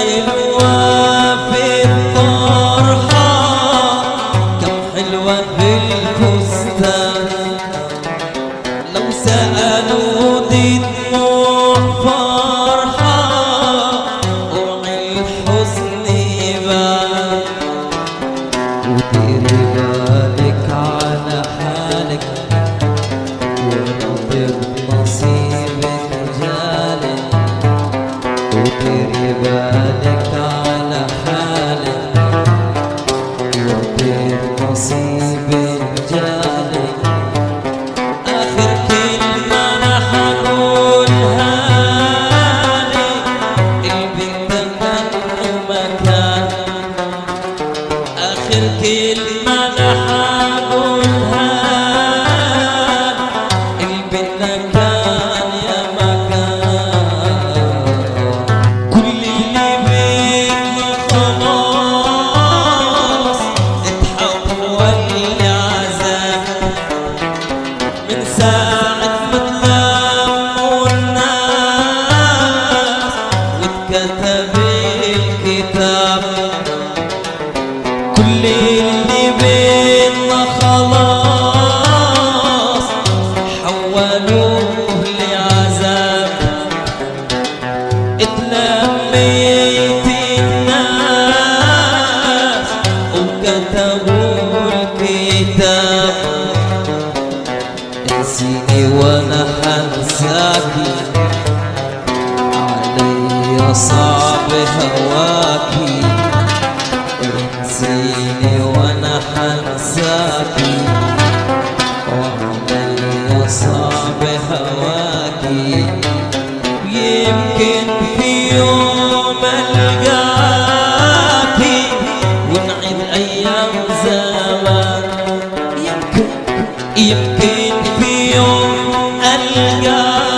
حلوة في الطرحة كم حلوة في الفستان لو سألوا دي دموع فرحة وعي الحزن يبان وديري بالك على حالك ونطر نصيبك جالك وديري بالك على حالك ونطر نصيبك جالك آخر كلمة أنا حقولها لك البنت منه مكان آخر كلمة أنا حقولها البنت كان يا مكان كل اللي بينا خلاص اتحول لعذاب من ساعة ما تلموا الناس واتكتب الكتاب كل اللي بينا خلاص حولوه لعذاب اتلميت الناس وكتبوا الكتاب انسيني وانا حنساكي علي صعب هواكي انسيني وانا حنساكي وعلي صعب هواكي يمكن في يوم القاكي ونعيد ايام زمان يمكن في يوم القاكي